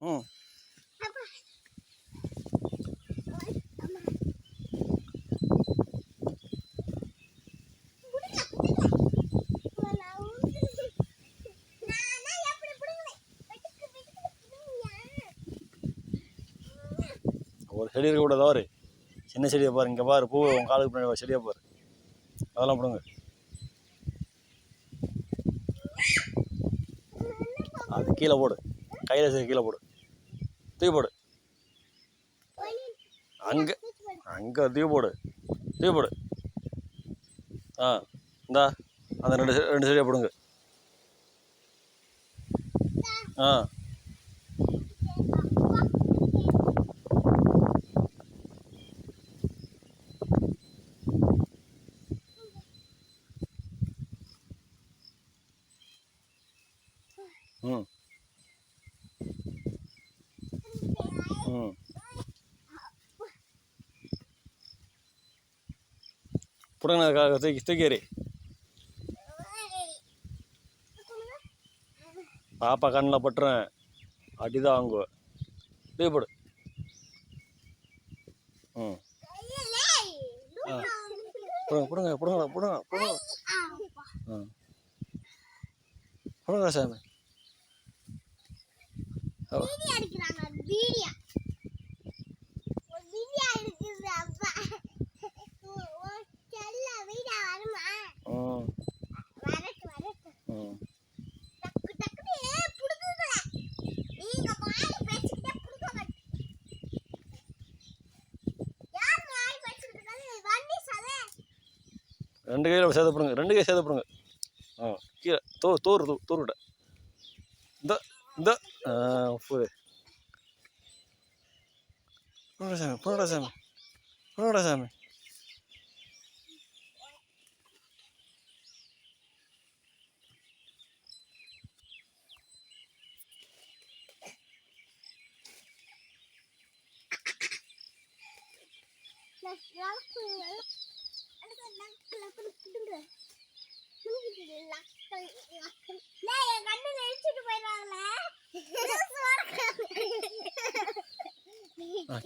ம் ஒரு செடி இருக்க கூட தவறு சின்ன செடியை பாரு, இங்கே பாரு, பூ உங்கள் காலுக்கு பின்னாடி செடியை பாரு, அதெல்லாம் பிடுங்க. அது கீழே போடு, கையில் சரி கீழே போடு, தூக்கி போடு, அங்கே அங்கே தூக்கி போடு, தூக்கி போடு. ஆ இந்தா அந்த ரெண்டு செடியை பிடுங்க. ஆ ம் ம் பிடுங்க, தூக்கி பாப்பா கண்ணில் பட்டுறேன், அடிதான் வாங்குவேன். தூக்கி போடு. ம் ஆ பிடுங்க பிடுங்க பிடுங்க பிடுங்க பிடுங்க. ஆ பிடுங்க சாமி. ரெண்டு கையில் சேதப்படுங்க, ரெண்டு கை சேதப்படுங்க. ஆ கீழே தூர்விட்ட இந்த இந்த போடு. போடா சாமி, போடா சாமி, போடா சாமி.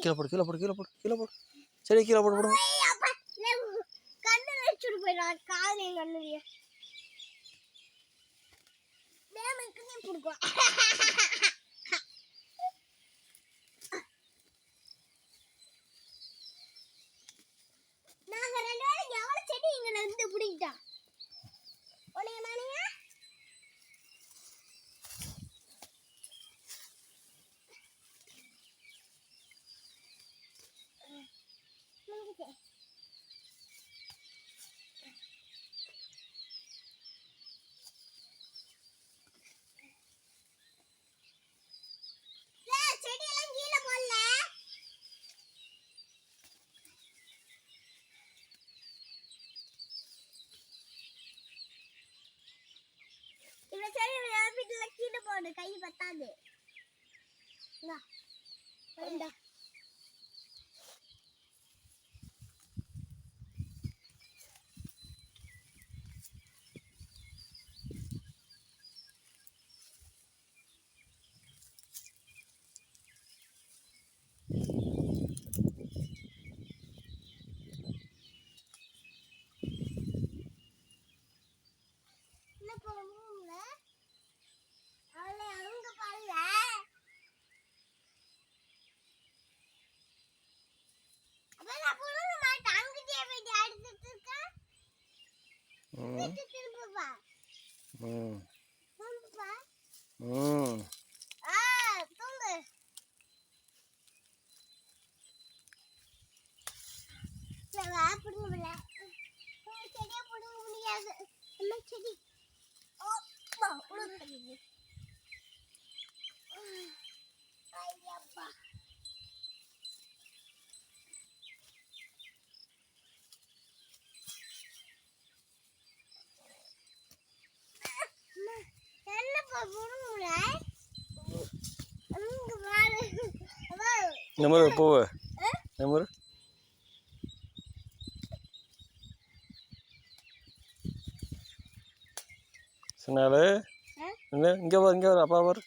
கீழே போடு, கீழே போடு, கீழே போடு, கீழே போடு, சரி கீழே போடு, போடுங்க. கை பத்தாது. Nomor apa? Nomor? Senale? Ini enggak apa apa?